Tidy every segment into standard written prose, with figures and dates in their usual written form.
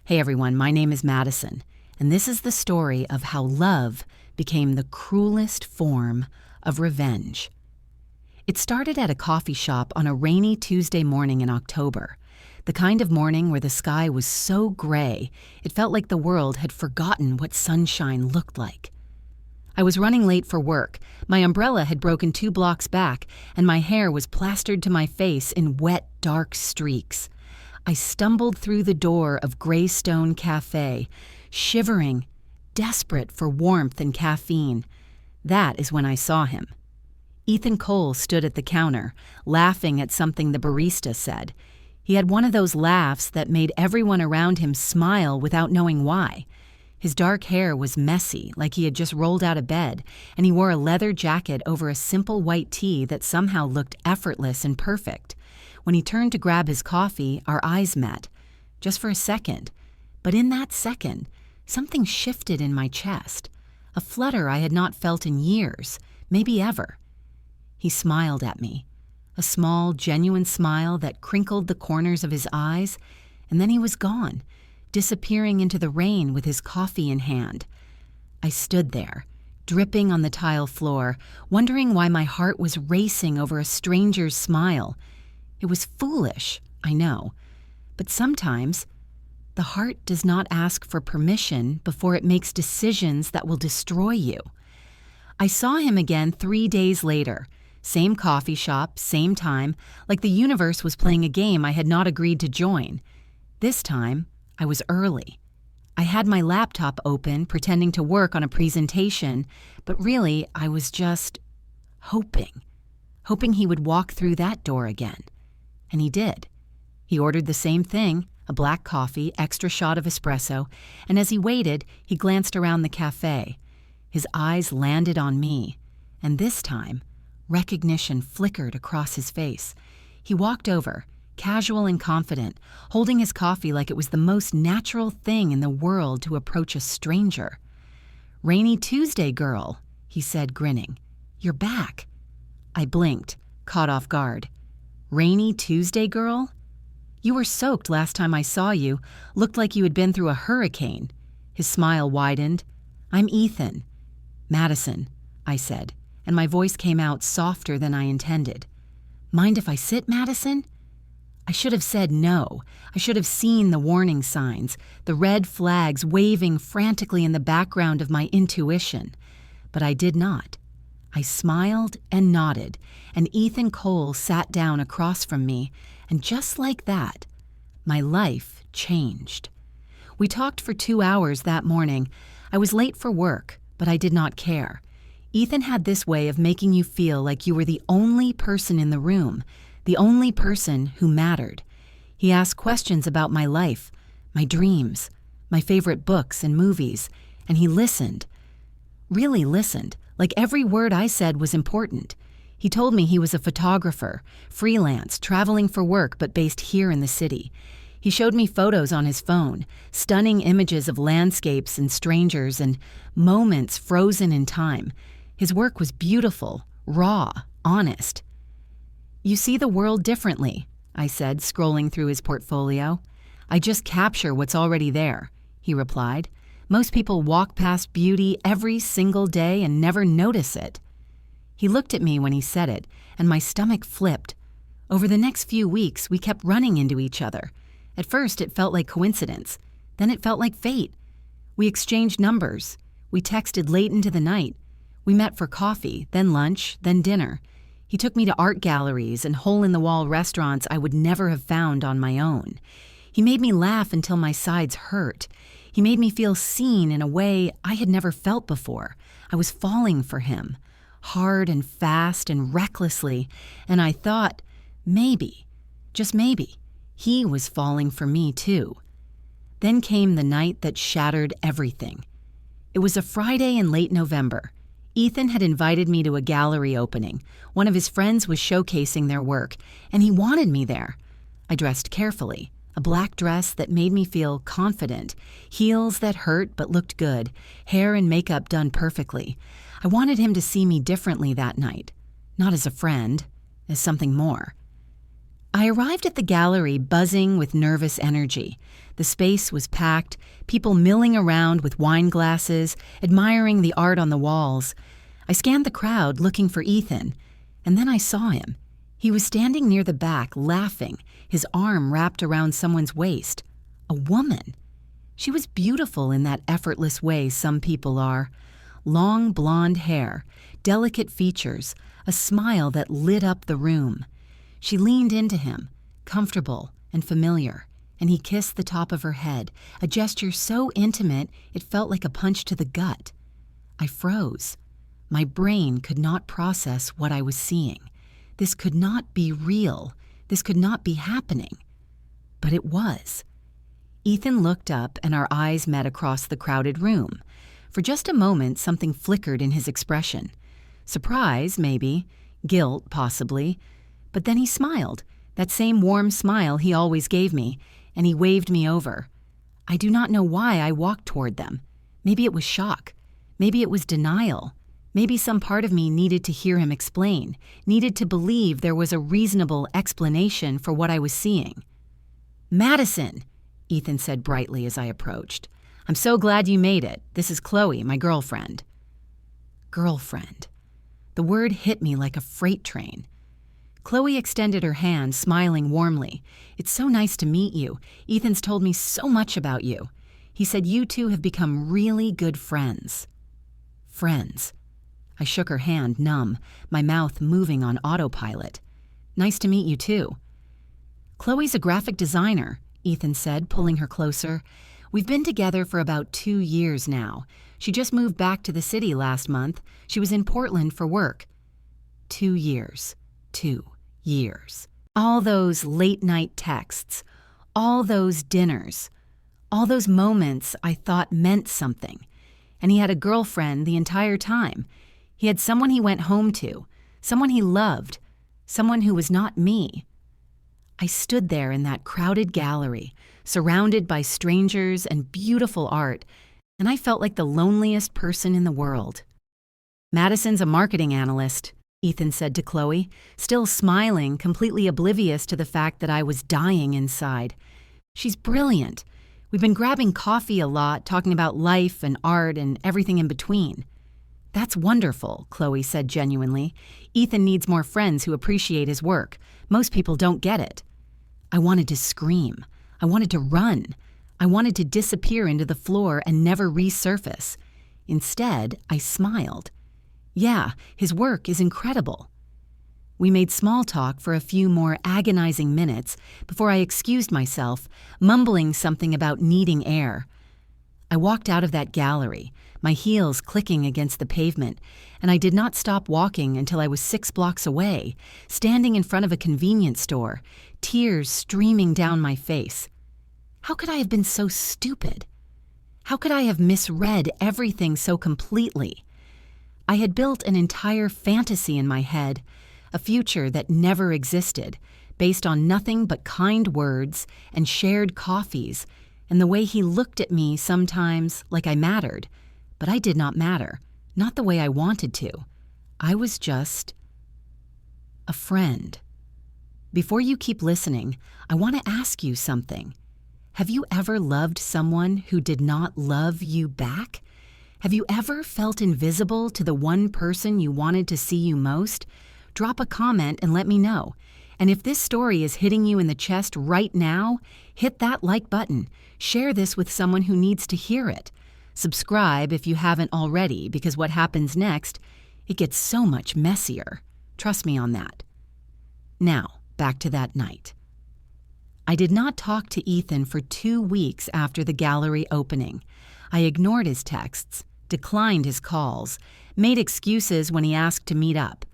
Hey everyone, my name is Madison, and this is the story of how love became the cruelest form of revenge. It started at a coffee shop on a rainy Tuesday morning in October, the kind of morning where the sky was so gray it felt like the world had forgotten what sunshine looked like. I was running late for work, my umbrella had broken 2 blocks back, and my hair was plastered to my face in wet, dark streaks. I stumbled through the door of Greystone Cafe, shivering, desperate for warmth and caffeine. That is when I saw him. Ethan Cole stood at the counter, laughing at something the barista said. He had one of those laughs that made everyone around him smile without knowing why. His dark hair was messy, like he had just rolled out of bed, and he wore a leather jacket over a simple white tee that somehow looked effortless and perfect. When he turned to grab his coffee, our eyes met. Just for a second. But in that second, something shifted in my chest. A flutter I had not felt in years, maybe ever. He smiled at me. A small, genuine smile that crinkled the corners of his eyes, and then he was gone, disappearing into the rain with his coffee in hand. I stood there, dripping on the tile floor, wondering why my heart was racing over a stranger's smile. It was foolish, I know, but sometimes the heart does not ask for permission before it makes decisions that will destroy you. I saw him again 3 days later. Same coffee shop, same time, like the universe was playing a game I had not agreed to join. This time, I was early. I had my laptop open, pretending to work on a presentation, but really I was just hoping he would walk through that door again. And he did. He ordered the same thing, a black coffee, extra shot of espresso, and as he waited, he glanced around the cafe. His eyes landed on me, and this time, recognition flickered across his face. He walked over, casual and confident, holding his coffee like it was the most natural thing in the world to approach a stranger. "Rainy Tuesday, girl," he said, grinning. "You're back." I blinked, caught off guard. "Rainy Tuesday, girl? You were soaked last time I saw you, looked like you had been through a hurricane." His smile widened. "I'm Ethan." "Madison," I said, and my voice came out softer than I intended. "Mind if I sit, Madison?" I should have said no. I should have seen the warning signs, the red flags waving frantically in the background of my intuition. But I did not. I smiled and nodded, and Ethan Cole sat down across from me, and just like that, my life changed. We talked for 2 hours that morning. I was late for work, but I did not care. Ethan had this way of making you feel like you were the only person in the room, the only person who mattered. He asked questions about my life, my dreams, my favorite books and movies, and he listened. Really listened, like every word I said was important. He told me he was a photographer, freelance, traveling for work but based here in the city. He showed me photos on his phone, stunning images of landscapes and strangers and moments frozen in time. His work was beautiful, raw, honest. "You see the world differently," I said, scrolling through his portfolio. "I just capture what's already there," he replied. "Most people walk past beauty every single day and never notice it." He looked at me when he said it, and my stomach flipped. Over the next few weeks, we kept running into each other. At first, it felt like coincidence. Then it felt like fate. We exchanged numbers. We texted late into the night. We met for coffee, then lunch, then dinner. He took me to art galleries and hole-in-the-wall restaurants I would never have found on my own. He made me laugh until my sides hurt. He made me feel seen in a way I had never felt before. I was falling for him, hard and fast and recklessly, and I thought, maybe, just maybe, he was falling for me too. Then came the night that shattered everything. It was a Friday in late November. Ethan had invited me to a gallery opening. One of his friends was showcasing their work, and he wanted me there. I dressed carefully, a black dress that made me feel confident, heels that hurt but looked good, hair and makeup done perfectly. I wanted him to see me differently that night, not as a friend, as something more. I arrived at the gallery buzzing with nervous energy. The space was packed, people milling around with wine glasses, admiring the art on the walls. I scanned the crowd looking for Ethan, and then I saw him. He was standing near the back, laughing, his arm wrapped around someone's waist. A woman. She was beautiful in that effortless way some people are. Long blonde hair, delicate features, a smile that lit up the room. She leaned into him, comfortable and familiar, and he kissed the top of her head, a gesture so intimate it felt like a punch to the gut. I froze. My brain could not process what I was seeing. This could not be real. This could not be happening. But it was. Ethan looked up and our eyes met across the crowded room. For just a moment, something flickered in his expression. Surprise, maybe. Guilt, possibly. But then he smiled, that same warm smile he always gave me, and he waved me over. I do not know why I walked toward them. Maybe it was shock. Maybe it was denial. Maybe some part of me needed to hear him explain, needed to believe there was a reasonable explanation for what I was seeing. "Madison," Ethan said brightly as I approached. "I'm so glad you made it. This is Chloe, my girlfriend." Girlfriend. The word hit me like a freight train. Chloe extended her hand, smiling warmly. "It's so nice to meet you. Ethan's told me so much about you. He said you two have become really good friends." Friends. I shook her hand, numb, my mouth moving on autopilot. "Nice to meet you, too." "Chloe's a graphic designer," Ethan said, pulling her closer. "We've been together for about 2 years now. She just moved back to the city last month. She was in Portland for work." 2 years. 2 years. All those late-night texts. All those dinners. All those moments I thought meant something. And he had a girlfriend the entire time. He had someone he went home to, someone he loved, someone who was not me. I stood there in that crowded gallery, surrounded by strangers and beautiful art, and I felt like the loneliest person in the world. "Madison's a marketing analyst," Ethan said to Chloe, still smiling, completely oblivious to the fact that I was dying inside. "She's brilliant. We've been grabbing coffee a lot, talking about life and art and everything in between." "That's wonderful," Chloe said genuinely. "Ethan needs more friends who appreciate his work. Most people don't get it." I wanted to scream. I wanted to run. I wanted to disappear into the floor and never resurface. Instead, I smiled. "Yeah, his work is incredible." We made small talk for a few more agonizing minutes before I excused myself, mumbling something about needing air. I walked out of that gallery, my heels clicking against the pavement, and I did not stop walking until I was 6 blocks away, standing in front of a convenience store, tears streaming down my face. How could I have been so stupid? How could I have misread everything so completely? I had built an entire fantasy in my head, a future that never existed, based on nothing but kind words and shared coffees, and the way he looked at me sometimes like I mattered. But I did not matter, not the way I wanted to. I was just a friend. Before you keep listening, I want to ask you something. Have you ever loved someone who did not love you back? Have you ever felt invisible to the one person you wanted to see you most? Drop a comment and let me know. And if this story is hitting you in the chest right now, hit that like button. Share this with someone who needs to hear it. Subscribe if you haven't already, because what happens next, it gets so much messier. Trust me on that. Now, back to that night. I did not talk to Ethan for 2 weeks after the gallery opening. I ignored his texts, declined his calls, made excuses when he asked to meet up.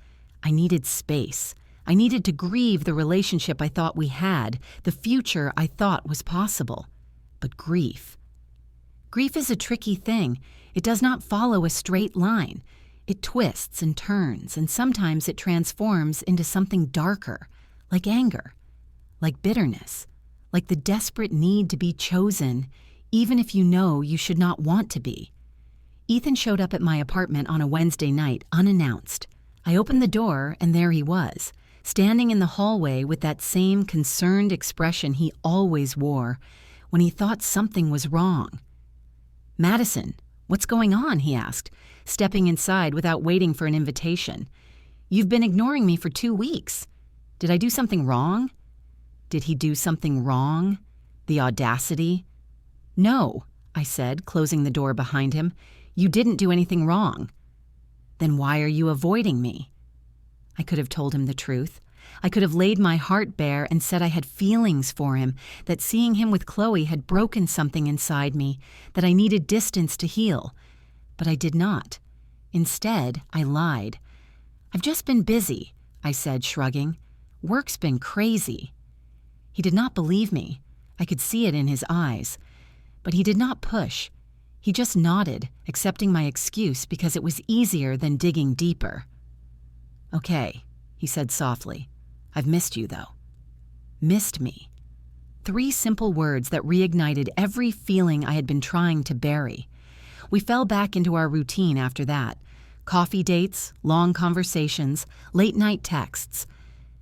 I needed space. I needed to grieve the relationship I thought we had, the future I thought was possible. But grief. Grief is a tricky thing. It does not follow a straight line. It twists and turns, and sometimes it transforms into something darker, like anger, like bitterness, like the desperate need to be chosen, even if you know you should not want to be. Ethan showed up at my apartment on a Wednesday night, unannounced. I opened the door, and there he was, standing in the hallway with that same concerned expression he always wore. when he thought something was wrong. "Madison, what's going on?" he asked, stepping inside without waiting for an invitation. "You've been ignoring me for 2 weeks. Did I do something wrong?" Did he do something wrong? The audacity. "No," I said, closing the door behind him. "You didn't do anything wrong." "Then why are you avoiding me?" I could have told him the truth. I could have laid my heart bare and said I had feelings for him, that seeing him with Chloe had broken something inside me, that I needed distance to heal. But I did not. Instead, I lied. "I've just been busy," I said, shrugging. "Work's been crazy." He did not believe me. I could see it in his eyes. But he did not push. He just nodded, accepting my excuse because it was easier than digging deeper. "Okay," he said softly. "I've missed you, though." Missed me. 3 simple words that reignited every feeling I had been trying to bury. We fell back into our routine after that. Coffee dates, long conversations, late-night texts.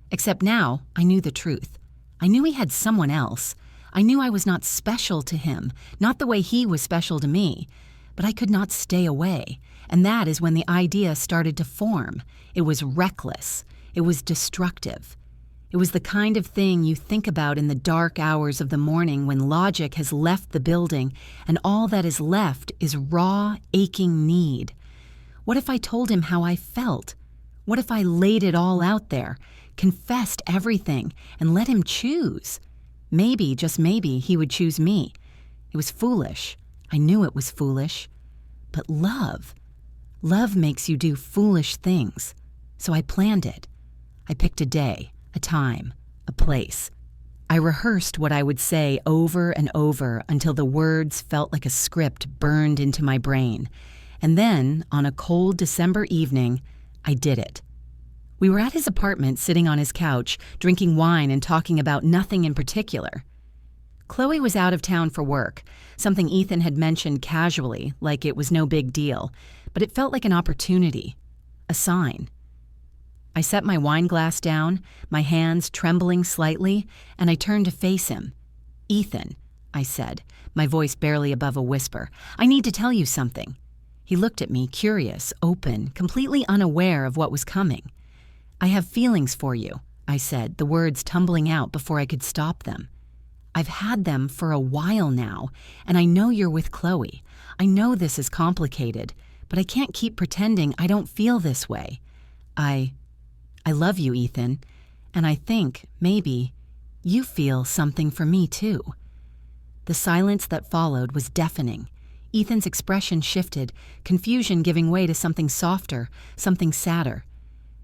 Except now, I knew the truth. I knew he had someone else. I knew I was not special to him, not the way he was special to me. But I could not stay away, and that is when the idea started to form. It was reckless. It was destructive. It was the kind of thing you think about in the dark hours of the morning when logic has left the building and all that is left is raw, aching need. What if I told him how I felt? What if I laid it all out there, confessed everything, and let him choose? Maybe, just maybe, he would choose me. It was foolish. I knew it was foolish. But love makes you do foolish things. So I planned it. I picked a day, a time, a place. I rehearsed what I would say over and over until the words felt like a script burned into my brain. And then, on a cold December evening, I did it. We were at his apartment sitting on his couch, drinking wine and talking about nothing in particular. Chloe was out of town for work, something Ethan had mentioned casually, like it was no big deal, but it felt like an opportunity, a sign. I set my wine glass down, my hands trembling slightly, and I turned to face him. "Ethan," I said, my voice barely above a whisper, "I need to tell you something." He looked at me, curious, open, completely unaware of what was coming. "I have feelings for you," I said, the words tumbling out before I could stop them. "I've had them for a while now, and I know you're with Chloe. I know this is complicated, but I can't keep pretending I don't feel this way. I love you, Ethan, and I think, maybe, you feel something for me too." The silence that followed was deafening. Ethan's expression shifted, confusion giving way to something softer, something sadder.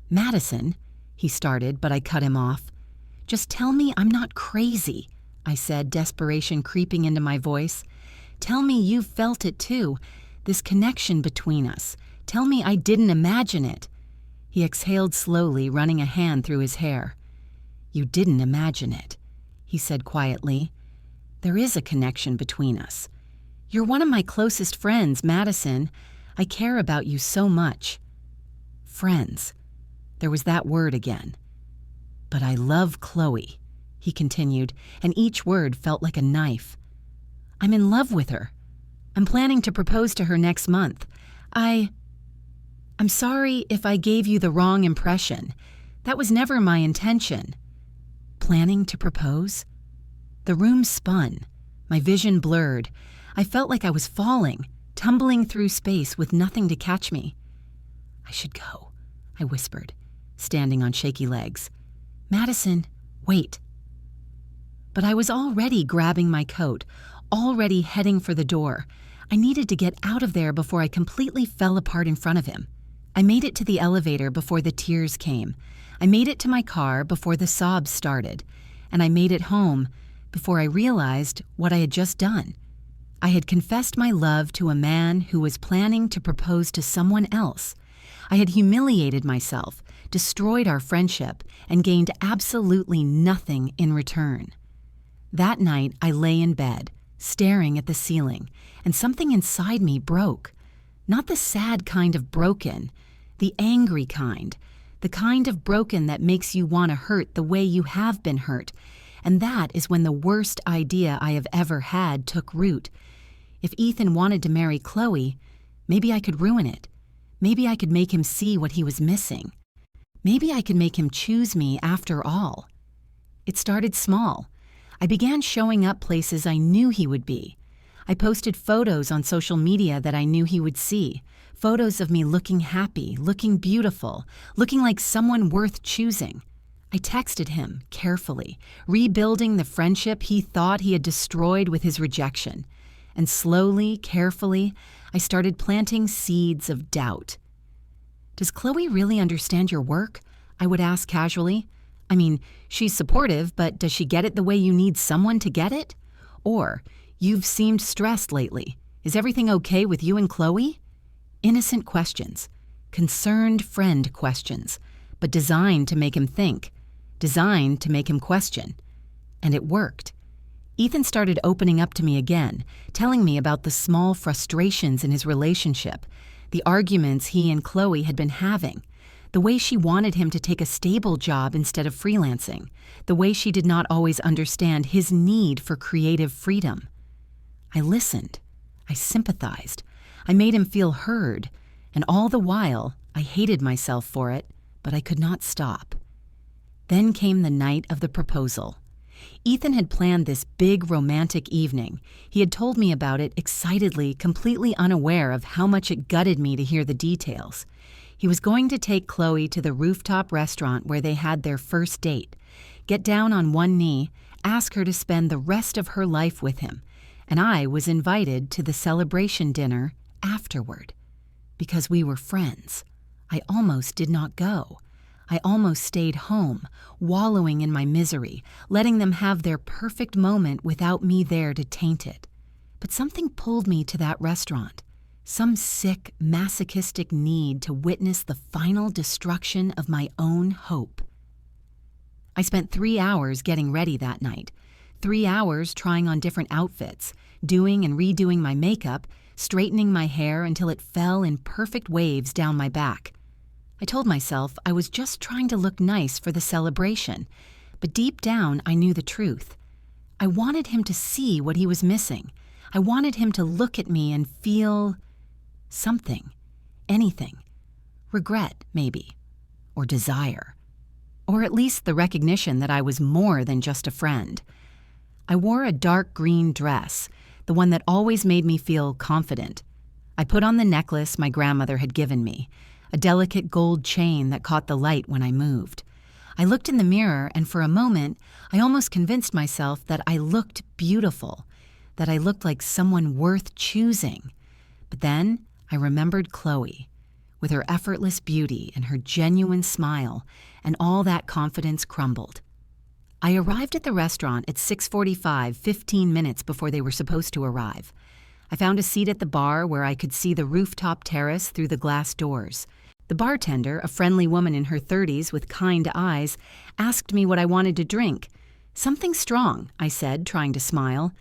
"Madison," he started, but I cut him off. "Just tell me I'm not crazy," I said, desperation creeping into my voice. "Tell me you felt it too, this connection between us. Tell me I didn't imagine it." He exhaled slowly, running a hand through his hair. "You didn't imagine it," he said quietly. "There is a connection between us. You're one of my closest friends, Madison. I care about you so much." Friends. There was that word again. "But I love Chloe," he continued, and each word felt like a knife. "I'm in love with her. I'm planning to propose to her next month. I'm sorry if I gave you the wrong impression. That was never my intention." Planning to propose? The room spun. My vision blurred. I felt like I was falling, tumbling through space with nothing to catch me. "I should go," I whispered, standing on shaky legs. "Madison, wait." But I was already grabbing my coat, already heading for the door. I needed to get out of there before I completely fell apart in front of him. I made it to the elevator before the tears came. I made it to my car before the sobs started. And I made it home before I realized what I had just done. I had confessed my love to a man who was planning to propose to someone else. I had humiliated myself, destroyed our friendship, and gained absolutely nothing in return. That night, I lay in bed, staring at the ceiling, and something inside me broke. Not the sad kind of broken, the angry kind, the kind of broken that makes you want to hurt the way you have been hurt, And that is when the worst idea I have ever had took root. If Ethan wanted to marry Chloe, maybe I could ruin it. Maybe I could make him see what he was missing. Maybe I could make him choose me after all. It started small. I began showing up places I knew he would be. I posted photos on social media that I knew he would see. Photos of me looking happy, looking beautiful, looking like someone worth choosing. I texted him carefully, rebuilding the friendship he thought he had destroyed with his rejection. And slowly, carefully, I started planting seeds of doubt. "Does Chloe really understand your work?" I would ask casually. I mean, she's supportive, but does she get it the way you need someone to get it? Or, "You've seemed stressed lately. Is everything okay with you and Chloe?" Innocent questions, concerned friend questions, but designed to make him think, designed to make him question. And it worked. Ethan started opening up to me again, telling me about the small frustrations in his relationship, the arguments he and Chloe had been having, the way she wanted him to take a stable job instead of freelancing, the way she did not always understand his need for creative freedom. I listened. I sympathized. I made him feel heard, and all the while, I hated myself for it, but I could not stop. Then came the night of the proposal. Ethan had planned this big romantic evening. He had told me about it excitedly, completely unaware of how much it gutted me to hear the details. He was going to take Chloe to the rooftop restaurant where they had their first date, get down on one knee, ask her to spend the rest of her life with him, and I was invited to the celebration dinner afterward. Because we were friends, I almost did not go. I almost stayed home, wallowing in my misery, letting them have their perfect moment without me there to taint it. But something pulled me to that restaurant. Some sick, masochistic need to witness the final destruction of my own hope. I spent 3 hours getting ready that night. 3 hours trying on different outfits, doing and redoing my makeup, straightening my hair until it fell in perfect waves down my back. I told myself I was just trying to look nice for the celebration, but deep down I knew the truth. I wanted him to see what he was missing. I wanted him to look at me and feel something, anything. Regret, maybe, or desire, or at least the recognition that I was more than just a friend. I wore a dark green dress, the one that always made me feel confident. I put on the necklace my grandmother had given me, a delicate gold chain that caught the light when I moved. I looked in the mirror, and for a moment, I almost convinced myself that I looked beautiful, that I looked like someone worth choosing. But then I remembered Chloe, with her effortless beauty and her genuine smile, and all that confidence crumbled. I arrived at the restaurant at 6:45, 15 minutes before they were supposed to arrive. I found a seat at the bar where I could see the rooftop terrace through the glass doors. The bartender, a friendly woman in her 30s with kind eyes, asked me what I wanted to drink. "Something strong," I said, trying to smile.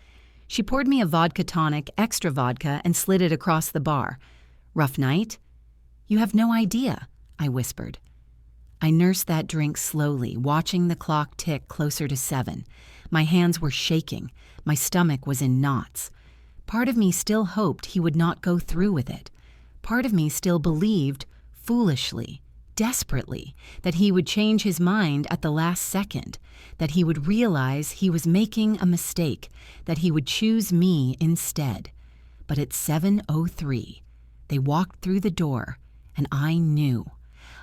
She poured me a vodka tonic, extra vodka, and slid it across the bar. "Rough night?" "You have no idea," I whispered. I nursed that drink slowly, watching the clock tick closer to 7. My hands were shaking. My stomach was in knots. Part of me still hoped he would not go through with it. Part of me still believed, foolishly, desperately, that he would change his mind at the last second, that he would realize he was making a mistake, that he would choose me instead. But at 7:03, they walked through the door, and I knew.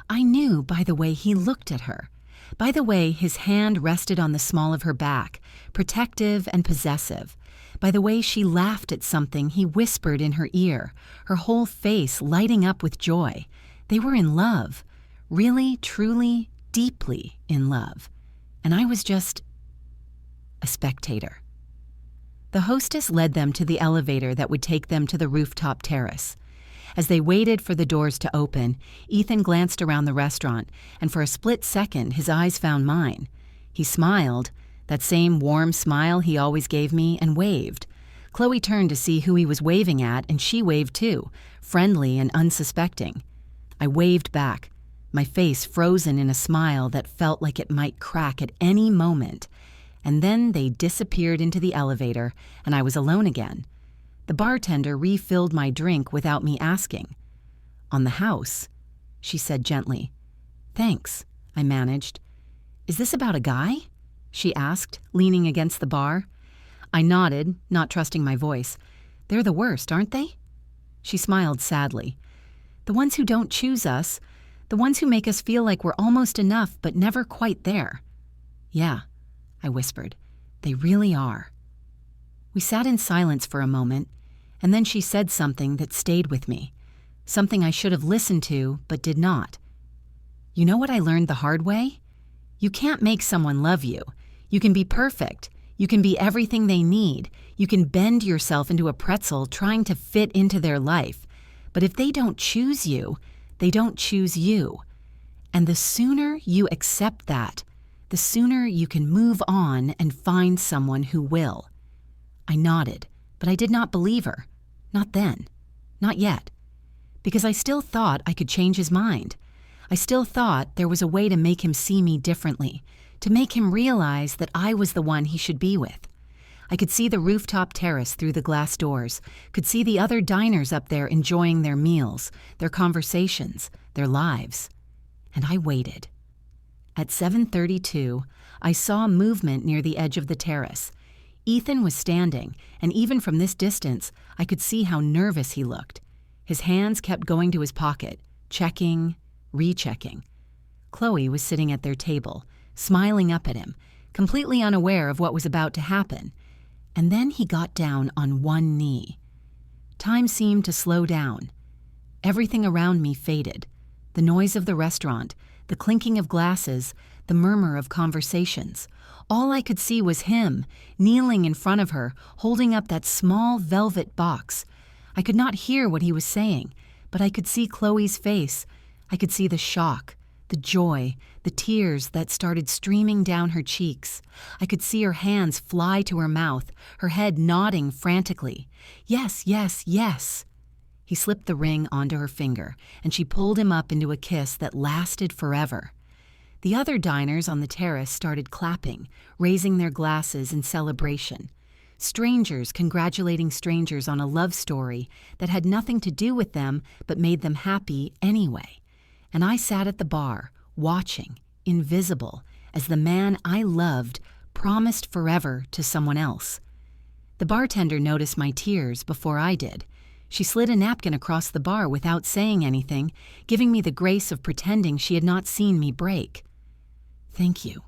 I knew by the way he looked at her, by the way his hand rested on the small of her back, protective and possessive, by the way she laughed at something he whispered in her ear, her whole face lighting up with joy. They were in love, really, truly, deeply in love. And I was just a spectator. The hostess led them to the elevator that would take them to the rooftop terrace. As they waited for the doors to open, Ethan glanced around the restaurant, and for a split second his eyes found mine. He smiled, that same warm smile he always gave me, and waved. Chloe turned to see who he was waving at, and she waved too, friendly and unsuspecting. I waved back, my face frozen in a smile that felt like it might crack at any moment, And then they disappeared into the elevator, and I was alone again. The bartender refilled my drink without me asking. "On the house," she said gently. "Thanks," I managed. "Is this about a guy?" she asked, leaning against the bar. I nodded, not trusting my voice. "They're the worst, aren't they?" She smiled sadly. "The ones who don't choose us, the ones who make us feel like we're almost enough but never quite there." "Yeah," I whispered. "They really are." We sat in silence for a moment, and then she said something that stayed with me, something I should have listened to but did not. "You know what I learned the hard way? You can't make someone love you. You can be perfect. You can be everything they need. You can bend yourself into a pretzel trying to fit into their life. But if they don't choose you, they don't choose you. And the sooner you accept that, the sooner you can move on and find someone who will." I nodded, but I did not believe her. Not then. Not yet. Because I still thought I could change his mind. I still thought there was a way to make him see me differently, to make him realize that I was the one he should be with. I could see the rooftop terrace through the glass doors, could see the other diners up there enjoying their meals, their conversations, their lives. And I waited. At 7:32, I saw movement near the edge of the terrace. Ethan was standing, and even from this distance, I could see how nervous he looked. His hands kept going to his pocket, checking, rechecking. Chloe was sitting at their table, smiling up at him, completely unaware of what was about to happen. And then he got down on one knee. Time seemed to slow down. Everything around me faded. The noise of the restaurant, the clinking of glasses, the murmur of conversations. All I could see was him, kneeling in front of her, holding up that small velvet box. I could not hear what he was saying, but I could see Chloe's face. I could see the shock, the joy, the tears that started streaming down her cheeks. I could see her hands fly to her mouth, her head nodding frantically. "Yes, yes, yes." He slipped the ring onto her finger, and she pulled him up into a kiss that lasted forever. The other diners on the terrace started clapping, raising their glasses in celebration. Strangers congratulating strangers on a love story that had nothing to do with them but made them happy anyway. And I sat at the bar, watching, invisible, as the man I loved promised forever to someone else. The bartender noticed my tears before I did. She slid a napkin across the bar without saying anything, giving me the grace of pretending she had not seen me break. "Thank you,"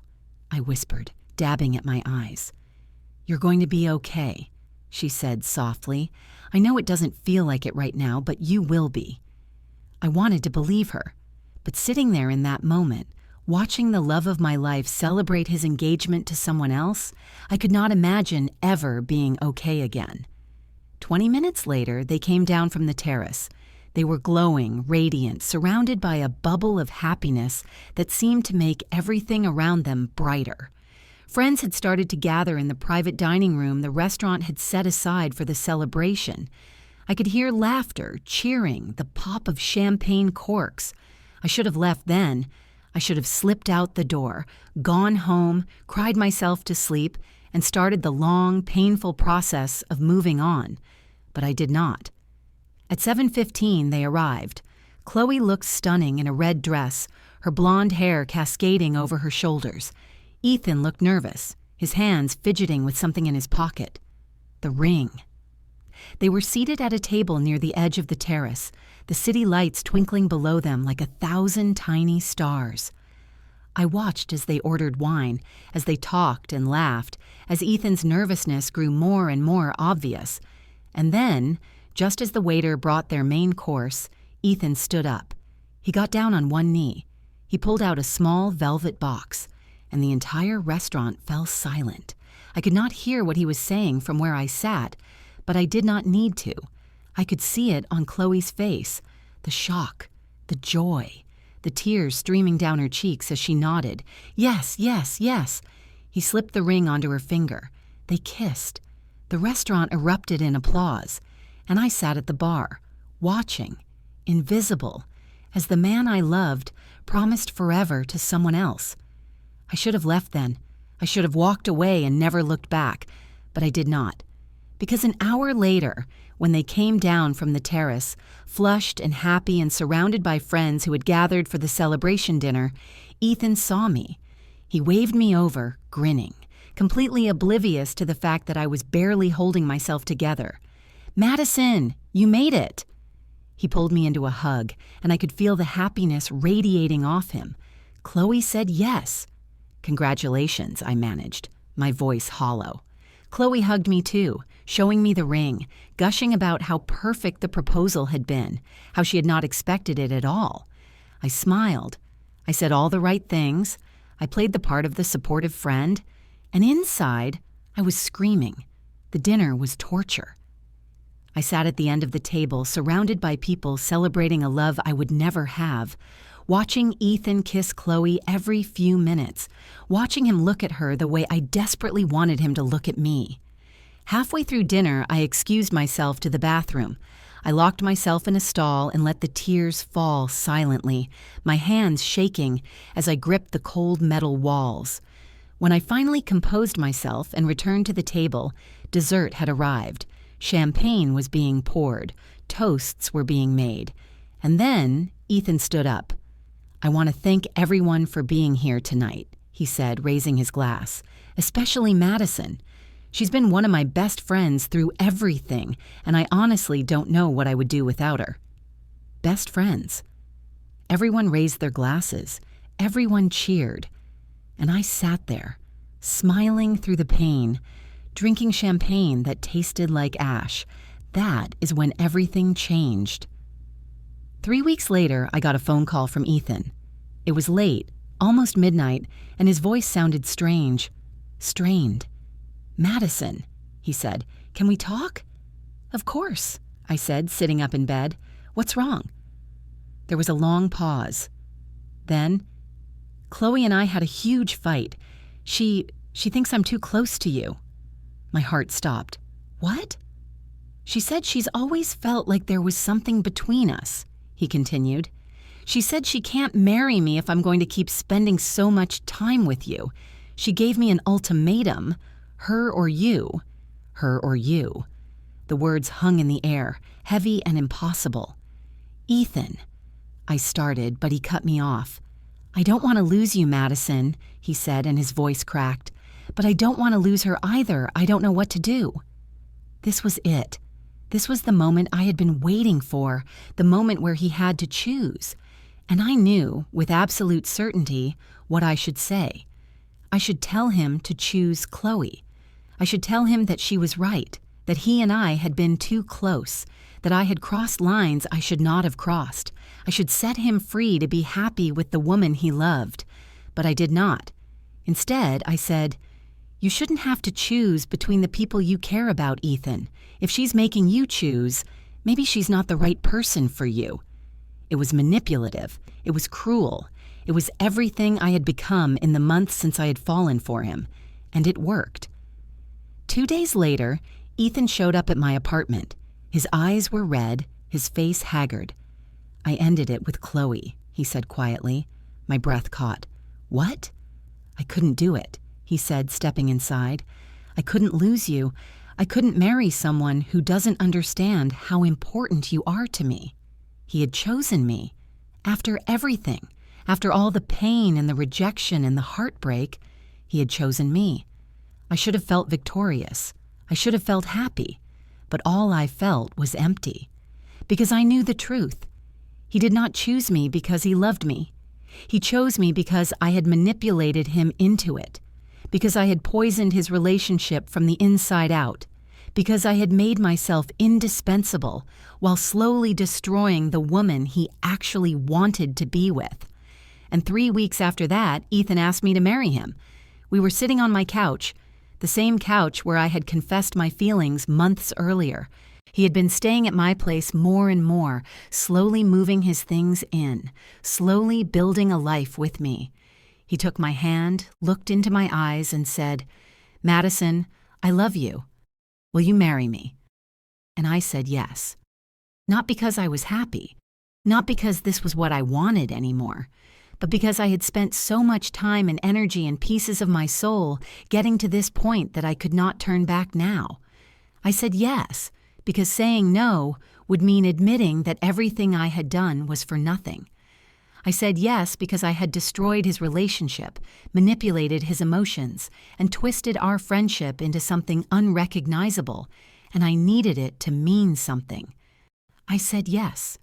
I whispered, dabbing at my eyes. "You're going to be okay," she said softly. "I know it doesn't feel like it right now, but you will be." I wanted to believe her, but sitting there in that moment, watching the love of my life celebrate his engagement to someone else, I could not imagine ever being okay again. 20 minutes later, they came down from the terrace. They were glowing, radiant, surrounded by a bubble of happiness that seemed to make everything around them brighter. Friends had started to gather in the private dining room the restaurant had set aside for the celebration. I could hear laughter, cheering, the pop of champagne corks. I should have left then. I should have slipped out the door, gone home, cried myself to sleep, and started the long, painful process of moving on. But I did not. At 7:15, they arrived. Chloe looked stunning in a red dress, her blonde hair cascading over her shoulders. Ethan looked nervous, his hands fidgeting with something in his pocket. The ring. They were seated at a table near the edge of the terrace, the city lights twinkling below them like 1,000 tiny stars. I watched as they ordered wine, as they talked and laughed, as Ethan's nervousness grew more and more obvious. And then, just as the waiter brought their main course, Ethan stood up. He got down on one knee. He pulled out a small velvet box, and the entire restaurant fell silent. I could not hear what he was saying from where I sat, but I did not need to. I could see it on Chloe's face, the shock, the joy, the tears streaming down her cheeks as she nodded. "Yes, yes, yes." He slipped the ring onto her finger. They kissed. The restaurant erupted in applause, and I sat at the bar, watching, invisible, as the man I loved promised forever to someone else. I should have left then. I should have walked away and never looked back, but I did not. Because an hour later, when they came down from the terrace, flushed and happy and surrounded by friends who had gathered for the celebration dinner, Ethan saw me. He waved me over, grinning, completely oblivious to the fact that I was barely holding myself together. "Madison, you made it!" He pulled me into a hug, and I could feel the happiness radiating off him. Chloe said yes. "Congratulations," I managed, my voice hollow. Chloe hugged me too, showing me the ring, gushing about how perfect the proposal had been, how she had not expected it at all. I smiled. I said all the right things. I played the part of the supportive friend. And inside, I was screaming. The dinner was torture. I sat at the end of the table, surrounded by people celebrating a love I would never have, watching Ethan kiss Chloe every few minutes, watching him look at her the way I desperately wanted him to look at me. Halfway through dinner, I excused myself to the bathroom. I locked myself in a stall and let the tears fall silently, my hands shaking as I gripped the cold metal walls. When I finally composed myself and returned to the table, dessert had arrived. Champagne was being poured. Toasts were being made. And then Ethan stood up. "I want to thank everyone for being here tonight," he said, raising his glass, "especially Madison. She's been one of my best friends through everything, and I honestly don't know what I would do without her." Best friends. Everyone raised their glasses. Everyone cheered. And I sat there, smiling through the pain, drinking champagne that tasted like ash. That is when everything changed. 3 weeks later, I got a phone call from Ethan. It was late, almost midnight, and his voice sounded strange, strained. "Madison," he said, "can we talk?" "Of course," I said, sitting up in bed. "What's wrong?" There was a long pause. Then, "Chloe and I had a huge fight. She thinks I'm too close to you." My heart stopped. "What?" "She said she's always felt like there was something between us," he continued. "She said she can't marry me if I'm going to keep spending so much time with you. She gave me an ultimatum, her or you, her or you." The words hung in the air, heavy and impossible. "Ethan," I started, but he cut me off. "I don't want to lose you, Madison," he said, and his voice cracked. "But I don't want to lose her either. I don't know what to do." This was it. This was the moment I had been waiting for, the moment where he had to choose. And I knew, with absolute certainty, what I should say. I should tell him to choose Chloe. I should tell him that she was right, that he and I had been too close, that I had crossed lines I should not have crossed. I should set him free to be happy with the woman he loved. But I did not. Instead, I said, "You shouldn't have to choose between the people you care about, Ethan. If she's making you choose, maybe she's not the right person for you." It was manipulative. It was cruel. It was everything I had become in the months since I had fallen for him. And it worked. 2 days later, Ethan showed up at my apartment. His eyes were red, his face haggard. "I ended it with Chloe," he said quietly. My breath caught. "What?" "I couldn't do it," he said, stepping inside. "I couldn't lose you. I couldn't marry someone who doesn't understand how important you are to me." He had chosen me. After everything, after all the pain and the rejection and the heartbreak, he had chosen me. I should have felt victorious. I should have felt happy. But all I felt was empty. Because I knew the truth. He did not choose me because he loved me. He chose me because I had manipulated him into it. Because I had poisoned his relationship from the inside out. Because I had made myself indispensable while slowly destroying the woman he actually wanted to be with. And 3 weeks after that, Ethan asked me to marry him. We were sitting on my couch, the same couch where I had confessed my feelings months earlier. He had been staying at my place more and more, slowly moving his things in, slowly building a life with me. He took my hand, looked into my eyes, and said, "Madison, I love you. Will you marry me?" And I said yes. Not because I was happy, not because this was what I wanted anymore, but because I had spent so much time and energy and pieces of my soul getting to this point that I could not turn back now. I said yes, because saying no would mean admitting that everything I had done was for nothing. I said yes because I had destroyed his relationship, manipulated his emotions, and twisted our friendship into something unrecognizable, and I needed it to mean something. I said yes,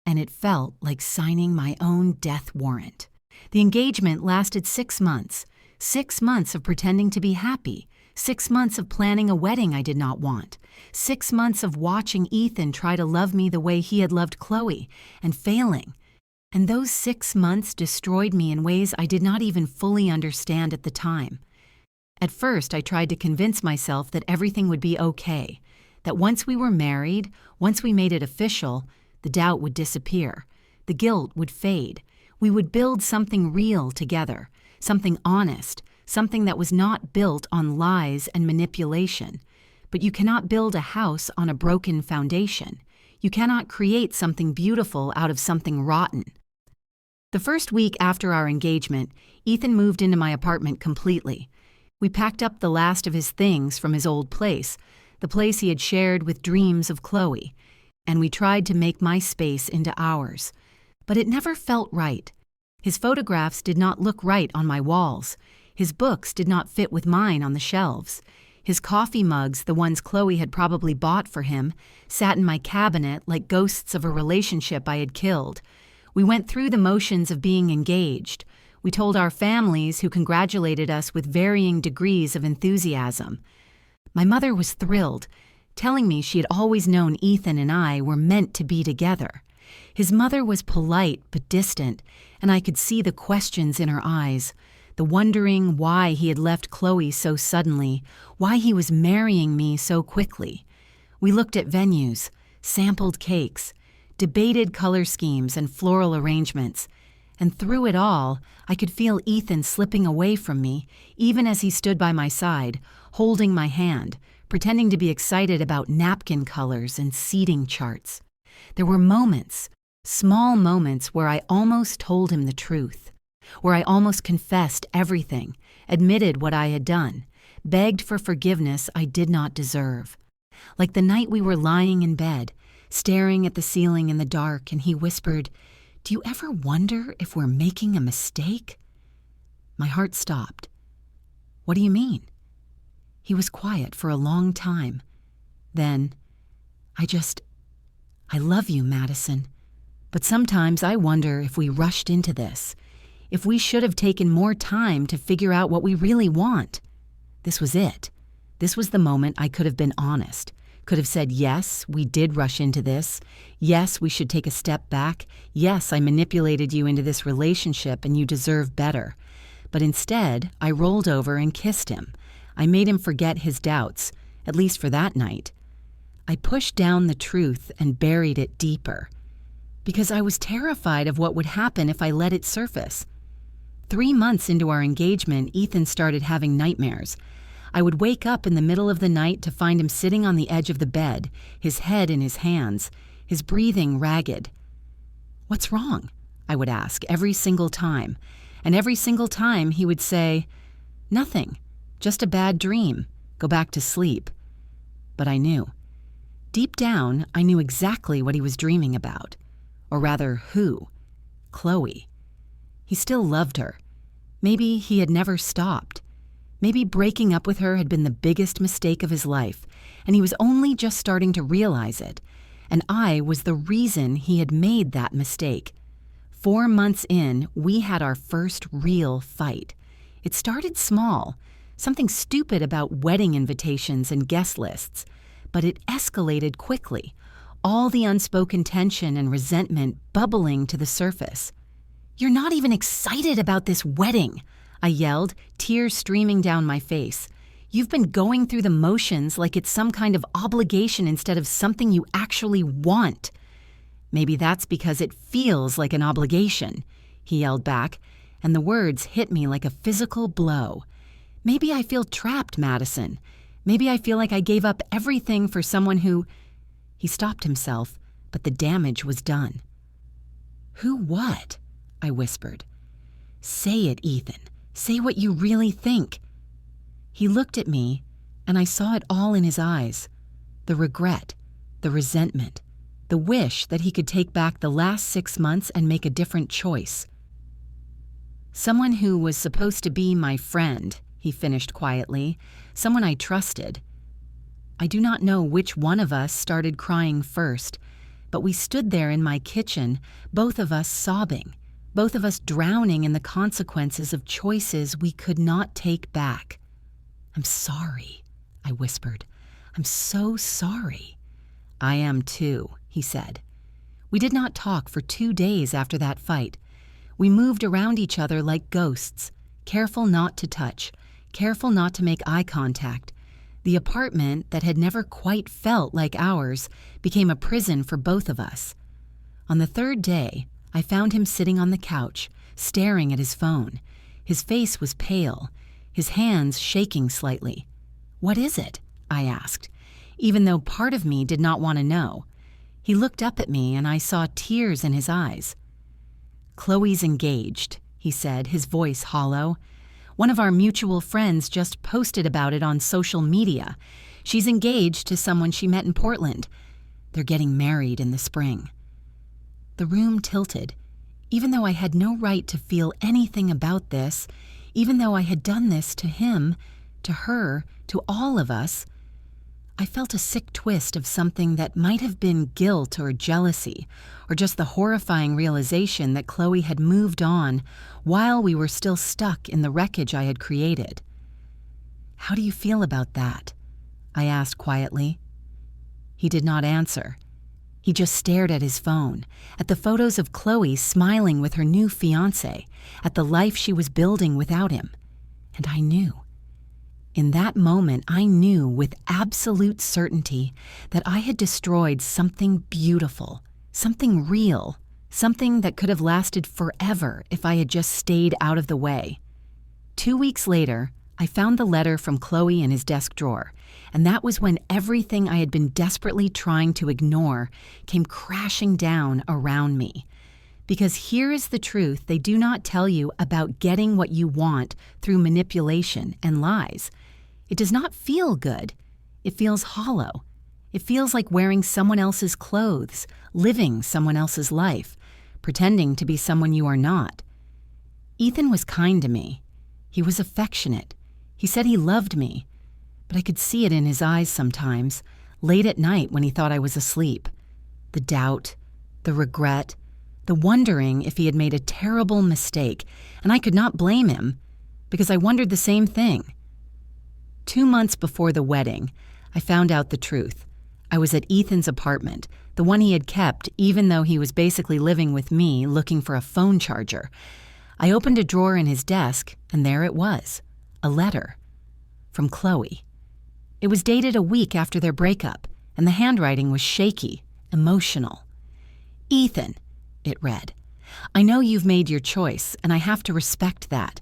and it felt like signing my own death warrant. The engagement lasted 6 months, 6 months of pretending to be happy, 6 months of planning a wedding I did not want, 6 months of watching Ethan try to love me the way he had loved Chloe, and failing. And those 6 months destroyed me in ways I did not even fully understand at the time. At first, I tried to convince myself that everything would be okay, that once we were married, once we made it official, the doubt would disappear, the guilt would fade, we would build something real together, something honest, something that was not built on lies and manipulation. But you cannot build a house on a broken foundation. You cannot create something beautiful out of something rotten. The first week after our engagement, Ethan moved into my apartment completely. We packed up the last of his things from his old place, the place he had shared with dreams of Chloe, and we tried to make my space into ours. But it never felt right. His photographs did not look right on my walls. His books did not fit with mine on the shelves. His coffee mugs, the ones Chloe had probably bought for him, sat in my cabinet like ghosts of a relationship I had killed. We went through the motions of being engaged. We told our families, who congratulated us with varying degrees of enthusiasm. My mother was thrilled, telling me she had always known Ethan and I were meant to be together. His mother was polite but distant, and I could see the questions in her eyes, the wondering why he had left Chloe so suddenly, why he was marrying me so quickly. We looked at venues, sampled cakes, debated color schemes and floral arrangements, and through it all, I could feel Ethan slipping away from me, even as he stood by my side, holding my hand, pretending to be excited about napkin colors and seating charts. There were moments, small moments, where I almost told him the truth, where I almost confessed everything, admitted what I had done, begged for forgiveness I did not deserve. Like the night we were lying in bed, staring at the ceiling in the dark, and he whispered, "Do you ever wonder if we're making a mistake?" My heart stopped. "What do you mean?" He was quiet for a long time. Then, I love you, Madison. But sometimes I wonder if we rushed into this, if we should have taken more time to figure out what we really want. This was it. This was the moment I could have been honest, could have said, yes, we did rush into this. Yes, we should take a step back. Yes, I manipulated you into this relationship and you deserve better. But instead, I rolled over and kissed him. I made him forget his doubts, at least for that night. I pushed down the truth and buried it deeper, because I was terrified of what would happen if I let it surface. 3 months into our engagement, Ethan started having nightmares. I would wake up in the middle of the night to find him sitting on the edge of the bed, his head in his hands, his breathing ragged. "What's wrong?" I would ask every single time, and every single time he would say, "Nothing, just a bad dream, go back to sleep." But I knew. Deep down, I knew exactly what he was dreaming about. Or rather, who? Chloe. He still loved her. Maybe he had never stopped. Maybe breaking up with her had been the biggest mistake of his life, and he was only just starting to realize it. And I was the reason he had made that mistake. 4 months in, we had our first real fight. It started small, something stupid about wedding invitations and guest lists, but it escalated quickly, all the unspoken tension and resentment bubbling to the surface. "You're not even excited about this wedding," I yelled, tears streaming down my face. "You've been going through the motions like it's some kind of obligation instead of something you actually want." "Maybe that's because it feels like an obligation," he yelled back, and the words hit me like a physical blow. "Maybe I feel trapped, Madison. Maybe I feel like I gave up everything for someone who—" He stopped himself, but the damage was done. "Who what?" I whispered. "Say it, Ethan. Say what you really think." He looked at me, and I saw it all in his eyes. The regret, the resentment, the wish that he could take back the last 6 months and make a different choice. "Someone who was supposed to be my friend," he finished quietly, "someone I trusted. I do not know which one of us started crying first, but we stood there in my kitchen, both of us sobbing, both of us drowning in the consequences of choices we could not take back. I'm sorry," I whispered. "I'm so sorry." "I am too," he said. We did not talk for 2 days after that fight. We moved around each other like ghosts, careful not to touch, careful not to make eye contact. The apartment that had never quite felt like ours became a prison for both of us. On the 3rd day, I found him sitting on the couch, staring at his phone. His face was pale, his hands shaking slightly. "What is it?" I asked, even though part of me did not want to know. He looked up at me, and I saw tears in his eyes. "Chloe's engaged," he said, his voice hollow. "One of our mutual friends just posted about it on social media. She's engaged to someone she met in Portland. They're getting married in the spring." The room tilted. Even though I had no right to feel anything about this, even though I had done this to him, to her, to all of us, I felt a sick twist of something that might have been guilt or jealousy, or just the horrifying realization that Chloe had moved on while we were still stuck in the wreckage I had created. "How do you feel about that?" I asked quietly. He did not answer. He just stared at his phone, at the photos of Chloe smiling with her new fiancé, at the life she was building without him. And I knew. In that moment, I knew with absolute certainty that I had destroyed something beautiful, something real, something that could have lasted forever if I had just stayed out of the way. 2 weeks later, I found the letter from Chloe in his desk drawer, and that was when everything I had been desperately trying to ignore came crashing down around me. Because here is the truth they do not tell you about getting what you want through manipulation and lies. It does not feel good. It feels hollow. It feels like wearing someone else's clothes, living someone else's life, pretending to be someone you are not. Ethan was kind to me. He was affectionate. He said he loved me. But I could see it in his eyes sometimes, late at night when he thought I was asleep. The doubt, the regret, the wondering if he had made a terrible mistake, and I could not blame him, because I wondered the same thing. 2 months before the wedding, I found out the truth. I was at Ethan's apartment, the one he had kept even though he was basically living with me looking for a phone charger. I opened a drawer in his desk, and there it was, a letter from Chloe. It was dated a week after their breakup, and the handwriting was shaky, emotional. "Ethan," it read, "I know you've made your choice, and I have to respect that.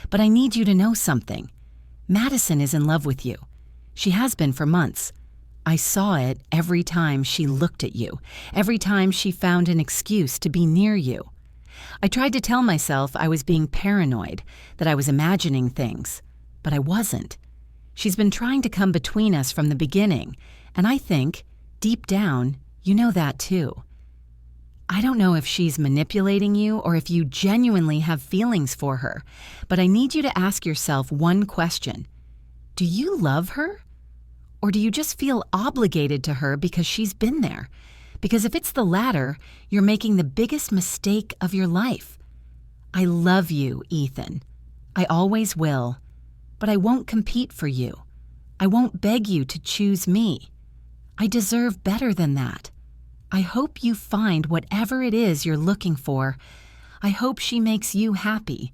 But I need you to know something. Madison is in love with you. She has been for months. I saw it every time she looked at you, every time she found an excuse to be near you. I tried to tell myself I was being paranoid, that I was imagining things, but I wasn't. She's been trying to come between us from the beginning, and I think, deep down, you know that too. I don't know if she's manipulating you or if you genuinely have feelings for her, but I need you to ask yourself one question. Do you love her? Or do you just feel obligated to her because she's been there? Because if it's the latter, you're making the biggest mistake of your life. I love you, Ethan. I always will. But I won't compete for you. I won't beg you to choose me. I deserve better than that. I hope you find whatever it is you're looking for. I hope she makes you happy,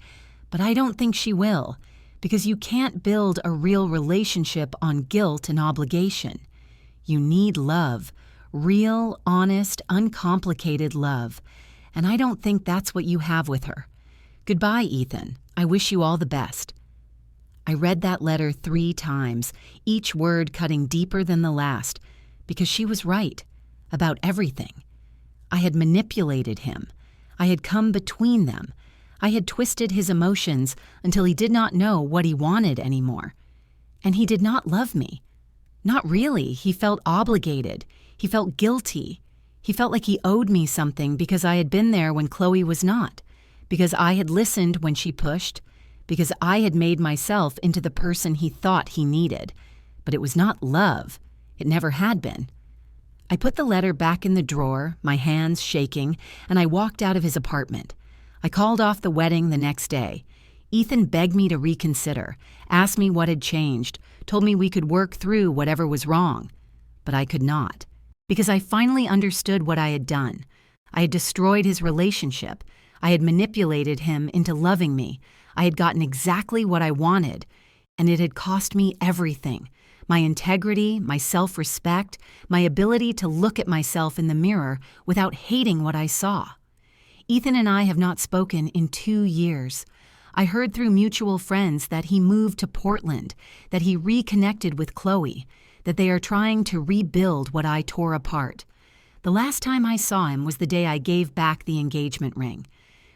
but I don't think she will, because you can't build a real relationship on guilt and obligation. You need love, real, honest, uncomplicated love, and I don't think that's what you have with her. Goodbye, Ethan. I wish you all the best." I read that letter 3 times, each word cutting deeper than the last, because she was right. About everything. I had manipulated him. I had come between them. I had twisted his emotions until he did not know what he wanted anymore. And he did not love me. Not really. He felt obligated. He felt guilty. He felt like he owed me something because I had been there when Chloe was not, because I had listened when she pushed, because I had made myself into the person he thought he needed. But it was not love. It never had been. I put the letter back in the drawer, my hands shaking, and I walked out of his apartment. I called off the wedding the next day. Ethan begged me to reconsider, asked me what had changed, told me we could work through whatever was wrong. But I could not, because I finally understood what I had done. I had destroyed his relationship. I had manipulated him into loving me. I had gotten exactly what I wanted, and it had cost me everything. My integrity, my self-respect, my ability to look at myself in the mirror without hating what I saw. Ethan and I have not spoken in 2 years. I heard through mutual friends that he moved to Portland, that he reconnected with Chloe, that they are trying to rebuild what I tore apart. The last time I saw him was the day I gave back the engagement ring.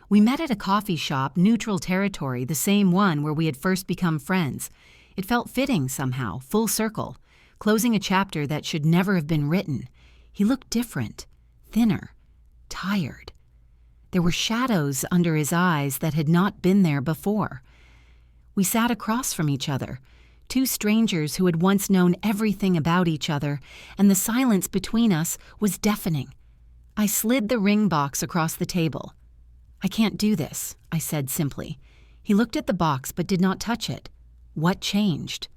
We met at a coffee shop, neutral territory, the same one where we had first become friends. It felt fitting somehow, full circle, closing a chapter that should never have been written. He looked different, thinner, tired. There were shadows under his eyes that had not been there before. We sat across from each other, two strangers who had once known everything about each other, and the silence between us was deafening. I slid the ring box across the table. "I can't do this," I said simply. He looked at the box but did not touch it. "What changed?"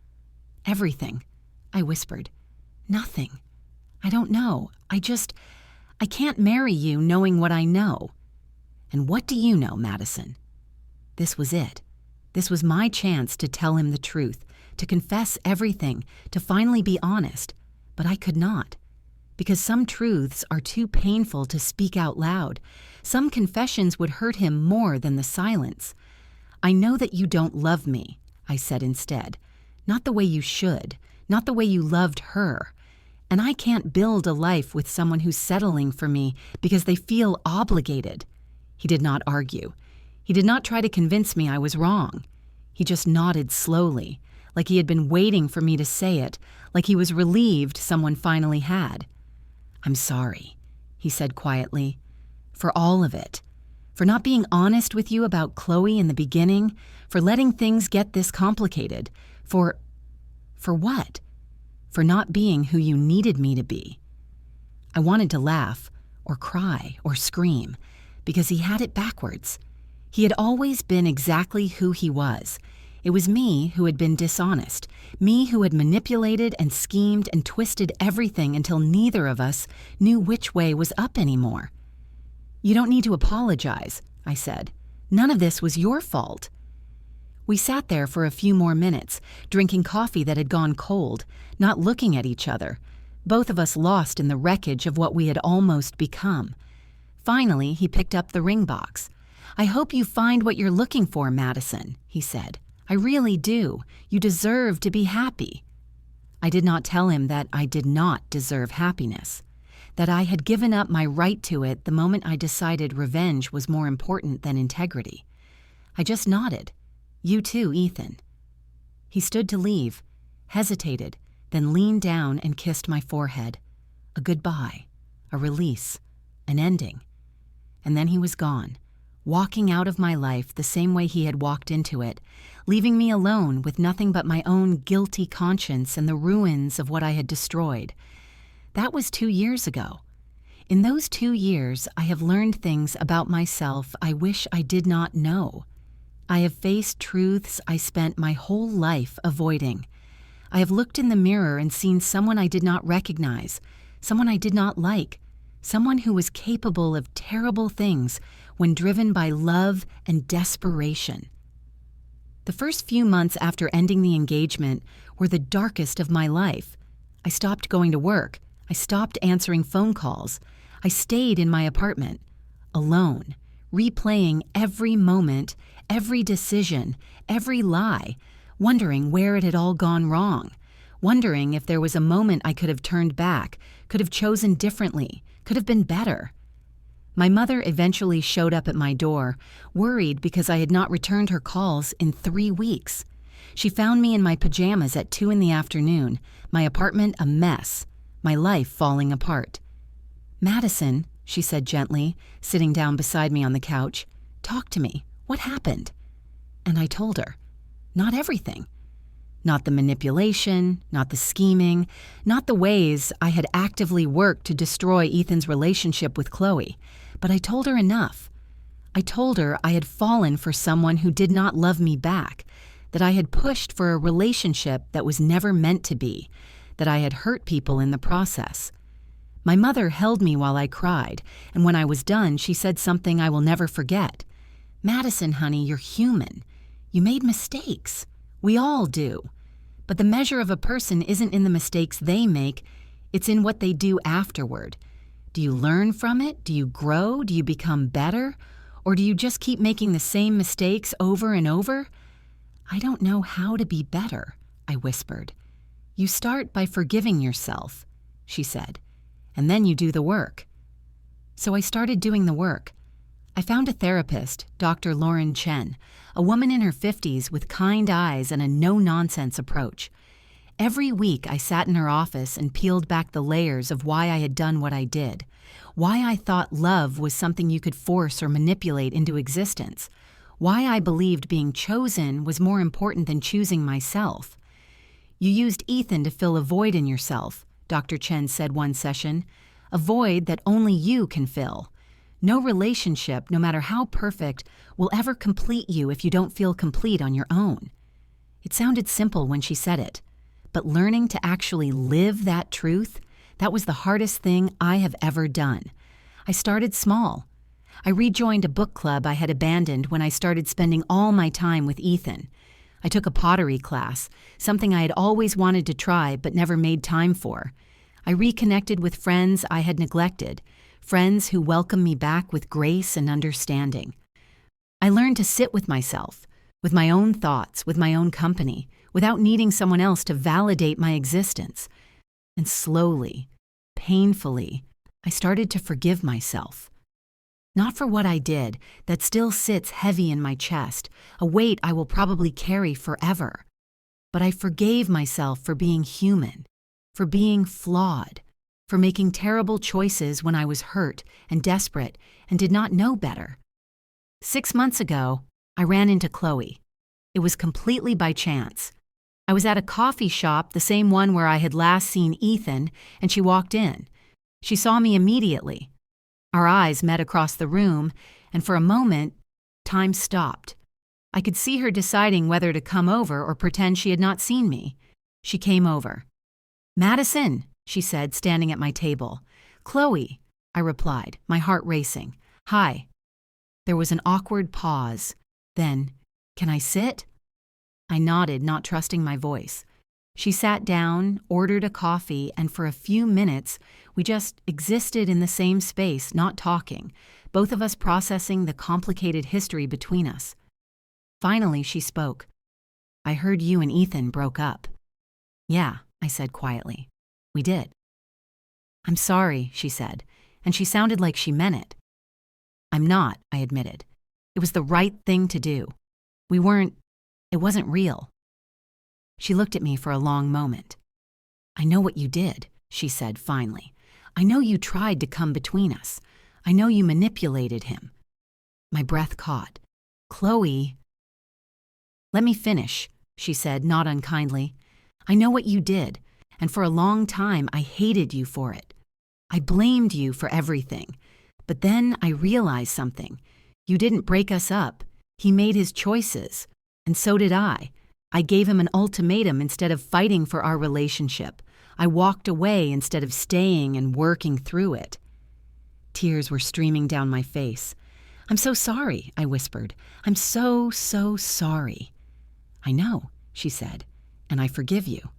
"Everything," I whispered. "Nothing. I don't know. I can't marry you knowing what I know." "And what do you know, Madison?" This was it. This was my chance to tell him the truth, to confess everything, to finally be honest. But I could not. Because some truths are too painful to speak out loud. Some confessions would hurt him more than the silence. "I know that you don't love me," I said instead. "Not the way you should, not the way you loved her. And I can't build a life with someone who's settling for me because they feel obligated." He did not argue. He did not try to convince me I was wrong. He just nodded slowly, like he had been waiting for me to say it, like he was relieved someone finally had. "I'm sorry," he said quietly, "for all of it. For not being honest with you about Chloe in the beginning, for letting things get this complicated, for what? For not being who you needed me to be." I wanted to laugh, or cry, or scream, because he had it backwards. He had always been exactly who he was. It was me who had been dishonest, me who had manipulated and schemed and twisted everything until neither of us knew which way was up anymore. "You don't need to apologize," I said. "None of this was your fault." We sat there for a few more minutes, drinking coffee that had gone cold, not looking at each other, both of us lost in the wreckage of what we had almost become. Finally, he picked up the ring box. "I hope you find what you're looking for, Madison," he said. "I really do. You deserve to be happy." I did not tell him that I did not deserve happiness, that I had given up my right to it the moment I decided revenge was more important than integrity. I just nodded. "You too, Ethan." He stood to leave, hesitated, then leaned down and kissed my forehead. A goodbye, a release, an ending. And then he was gone, walking out of my life the same way he had walked into it, leaving me alone with nothing but my own guilty conscience and the ruins of what I had destroyed. That was 2 years ago. In those 2 years, I have learned things about myself I wish I did not know. I have faced truths I spent my whole life avoiding. I have looked in the mirror and seen someone I did not recognize, someone I did not like, someone who was capable of terrible things when driven by love and desperation. The first few months after ending the engagement were the darkest of my life. I stopped going to work. I stopped answering phone calls. I stayed in my apartment, alone, replaying every moment, every decision, every lie, wondering where it had all gone wrong, wondering if there was a moment I could have turned back, could have chosen differently, could have been better. My mother eventually showed up at my door, worried because I had not returned her calls in 3 weeks. She found me in my pajamas at 2 in the afternoon, my apartment a mess, my life falling apart. "Madison," she said gently, sitting down beside me on the couch, "talk to me. What happened?" And I told her. Not everything. Not the manipulation, not the scheming, not the ways I had actively worked to destroy Ethan's relationship with Chloe, but I told her enough. I told her I had fallen for someone who did not love me back, that I had pushed for a relationship that was never meant to be, that I had hurt people in the process. My mother held me while I cried, and when I was done, she said something I will never forget. "Madison, honey, you're human. You made mistakes. We all do. But the measure of a person isn't in the mistakes they make, it's in what they do afterward. Do you learn from it? Do you grow? Do you become better? Or do you just keep making the same mistakes over and over?" "I don't know how to be better," I whispered. "You start by forgiving yourself," she said, "and then you do the work." So I started doing the work. I found a therapist, Dr. Lauren Chen, a woman in her 50s with kind eyes and a no-nonsense approach. Every week I sat in her office and peeled back the layers of why I had done what I did, why I thought love was something you could force or manipulate into existence, why I believed being chosen was more important than choosing myself. "You used Ethan to fill a void in yourself," Dr. Chen said one session, "a void that only you can fill. No relationship, no matter how perfect, will ever complete you if you don't feel complete on your own." It sounded simple when she said it, but learning to actually live that truth, that was the hardest thing I have ever done. I started small. I rejoined a book club I had abandoned when I started spending all my time with Ethan. I took a pottery class, something I had always wanted to try but never made time for. I reconnected with friends I had neglected, friends who welcomed me back with grace and understanding. I learned to sit with myself, with my own thoughts, with my own company, without needing someone else to validate my existence. And slowly, painfully, I started to forgive myself. Not for what I did, that still sits heavy in my chest, a weight I will probably carry forever. But I forgave myself for being human, for being flawed, for making terrible choices when I was hurt and desperate and did not know better. 6 months ago, I ran into Chloe. It was completely by chance. I was at a coffee shop, the same one where I had last seen Ethan, and she walked in. She saw me immediately. Our eyes met across the room, and for a moment, time stopped. I could see her deciding whether to come over or pretend she had not seen me. She came over. "Madison," she said, standing at my table. "Chloe," I replied, my heart racing. "Hi." There was an awkward pause. Then, "Can I sit?" I nodded, not trusting my voice. She sat down, ordered a coffee, and for a few minutes, we just existed in the same space, not talking, both of us processing the complicated history between us. Finally, she spoke. "I heard you and Ethan broke up." "Yeah," I said quietly. "We did." "I'm sorry," she said, and she sounded like she meant it. "I'm not," I admitted. "It was the right thing to do. It wasn't real." She looked at me for a long moment. "I know what you did," she said finally. "I know you tried to come between us. I know you manipulated him." My breath caught. "Chloe—" "Let me finish," she said, not unkindly. "I know what you did, and for a long time I hated you for it. I blamed you for everything. But then I realized something. You didn't break us up. He made his choices, and so did I. I gave him an ultimatum instead of fighting for our relationship. I walked away instead of staying and working through it." Tears were streaming down my face. "I'm so sorry," I whispered. "I'm so sorry." "I know," she said, "and I forgive you."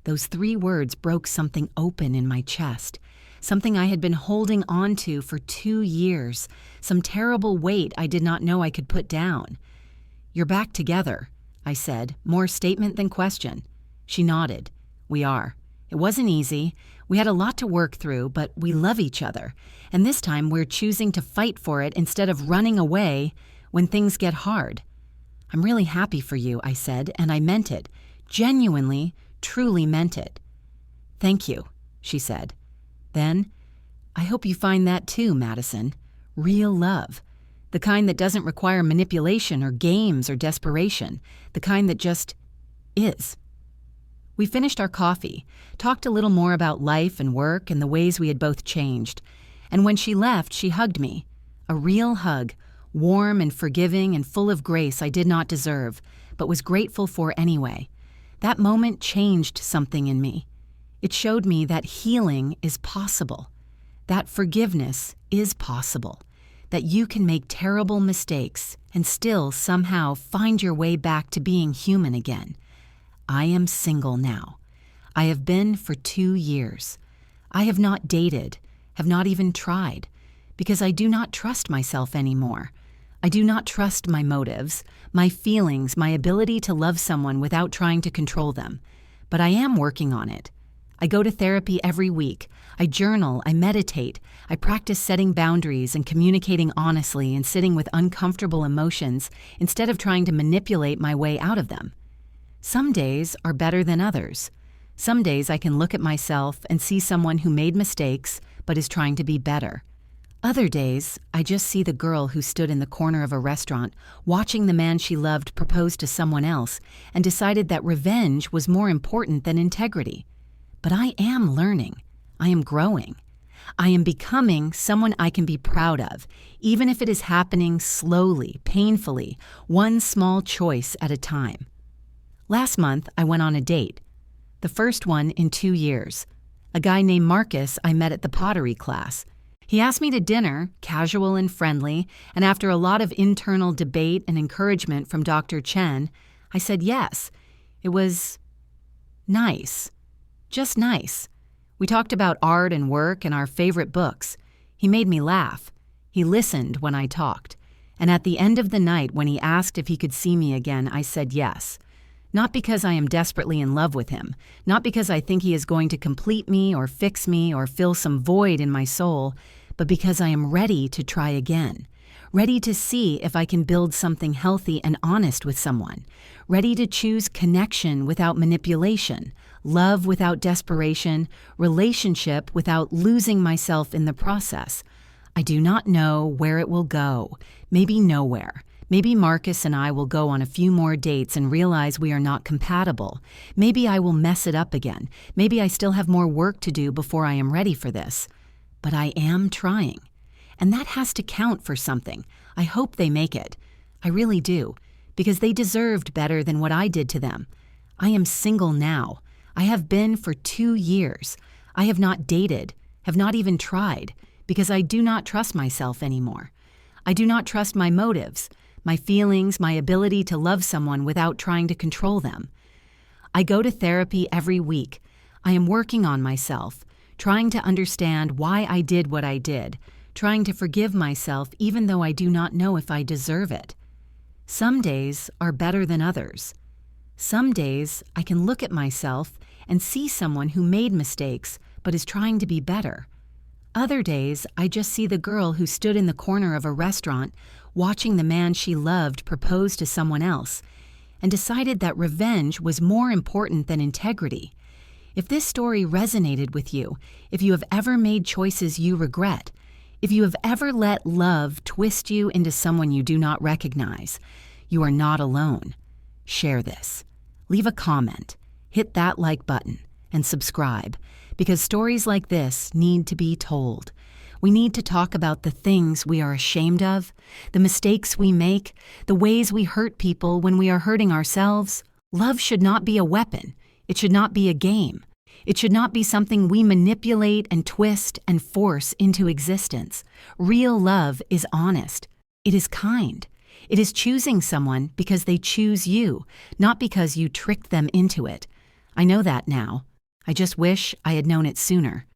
Those 3 words broke something open in my chest, something I had been holding on to for 2 years, some terrible weight I did not know I could put down. "You're back together," I said, more statement than question. She nodded. "We are. It wasn't easy. We had a lot to work through, but we love each other, and this time we're choosing to fight for it instead of running away when things get hard. I'm really happy for you, I said, and I meant it. Genuinely, truly meant it. Thank you, she said. Then, I hope you find that too, Madison. Real love. The kind that doesn't require manipulation or games or desperation. The kind that just is. We finished our coffee, talked a little more about life and work and the ways we had both changed. And when she left, she hugged me. A real hug, warm and forgiving and full of grace I did not deserve, but was grateful for anyway. That moment changed something in me. It showed me that healing is possible, that forgiveness is possible, that you can make terrible mistakes and still somehow find your way back to being human again. I am single now. I have been for 2 years. I have not dated, have not even tried, because I do not trust myself anymore. I do not trust my motives, my feelings, my ability to love someone without trying to control them. But I am working on it. I go to therapy every week. I journal, I meditate, I practice setting boundaries and communicating honestly and sitting with uncomfortable emotions instead of trying to manipulate my way out of them. Some days are better than others. Some days I can look at myself and see someone who made mistakes but is trying to be better. Other days, I just see the girl who stood in the corner of a restaurant watching the man she loved propose to someone else and decided that revenge was more important than integrity. But I am learning. I am growing. I am becoming someone I can be proud of, even if it is happening slowly, painfully, one small choice at a time. Last month, I went on a date. The first one in 2 years. A guy named Marcus I met at the pottery class. He asked me to dinner, casual and friendly, and after a lot of internal debate and encouragement from Dr. Chen, I said yes. It was nice. Just nice. We talked about art and work and our favorite books. He made me laugh. He listened when I talked. And at the end of the night, when he asked if he could see me again, I said yes. Not because I am desperately in love with him, not because I think he is going to complete me or fix me or fill some void in my soul, but because I am ready to try again, ready to see if I can build something healthy and honest with someone, ready to choose connection without manipulation, love without desperation, relationship without losing myself in the process. I do not know where it will go, maybe nowhere. Maybe Marcus and I will go on a few more dates and realize we are not compatible. Maybe I will mess it up again. Maybe I still have more work to do before I am ready for this. But I am trying. And that has to count for something. I hope they make it. I really do. Because they deserved better than what I did to them. I am single now. I have been for 2 years. I have not dated, have not even tried, because I do not trust myself anymore. I do not trust my motives, my feelings, my ability to love someone without trying to control them. I go to therapy every week. I am working on myself, trying to understand why I did what I did, trying to forgive myself even though I do not know if I deserve it. Some days are better than others. Some days I can look at myself and see someone who made mistakes but is trying to be better. Other days, I just see the girl who stood in the corner of a restaurant watching the man she loved propose to someone else and decided that revenge was more important than integrity. If this story resonated with you, if you have ever made choices you regret, if you have ever let love twist you into someone you do not recognize, you are not alone. Share this. Leave a comment, hit that like button, and subscribe, because stories like this need to be told. We need to talk about the things we are ashamed of, the mistakes we make, the ways we hurt people when we are hurting ourselves. Love should not be a weapon. It should not be a game. It should not be something we manipulate and twist and force into existence. Real love is honest. It is kind. It is choosing someone because they choose you, not because you tricked them into it. I know that now. I just wish I had known it sooner.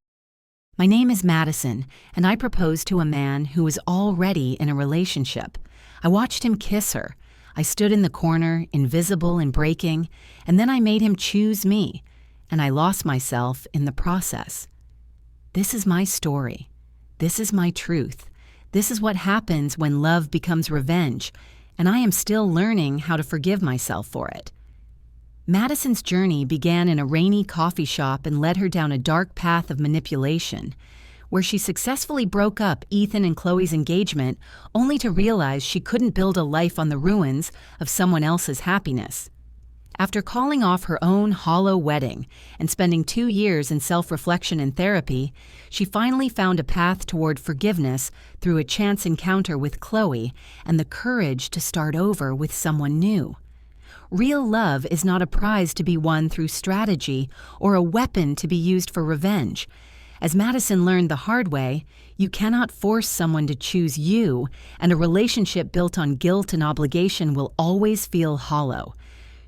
My name is Madison, and I proposed to a man who was already in a relationship. I watched him kiss her. I stood in the corner, invisible and breaking, and then I made him choose me, and I lost myself in the process. This is my story. This is my truth. This is what happens when love becomes revenge, and I am still learning how to forgive myself for it. Madison's journey began in a rainy coffee shop and led her down a dark path of manipulation, where she successfully broke up Ethan and Chloe's engagement only to realize she couldn't build a life on the ruins of someone else's happiness. After calling off her own hollow wedding and spending 2 years in self-reflection and therapy, she finally found a path toward forgiveness through a chance encounter with Chloe and the courage to start over with someone new. Real love is not a prize to be won through strategy or a weapon to be used for revenge. As Madison learned the hard way, you cannot force someone to choose you, and a relationship built on guilt and obligation will always feel hollow.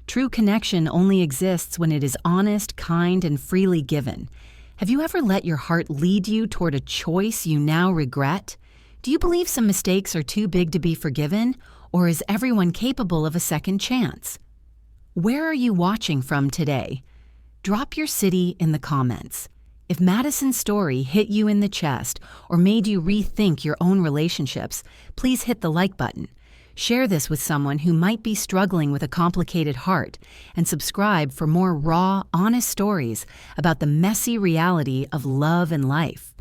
True connection only exists when it is honest, kind, and freely given. Have you ever let your heart lead you toward a choice you now regret? Do you believe some mistakes are too big to be forgiven, or is everyone capable of a second chance? Where are you watching from today? Drop your city in the comments. If Madison's story hit you in the chest or made you rethink your own relationships, please hit the like button. Share this with someone who might be struggling with a complicated heart, and subscribe for more raw, honest stories about the messy reality of love and life.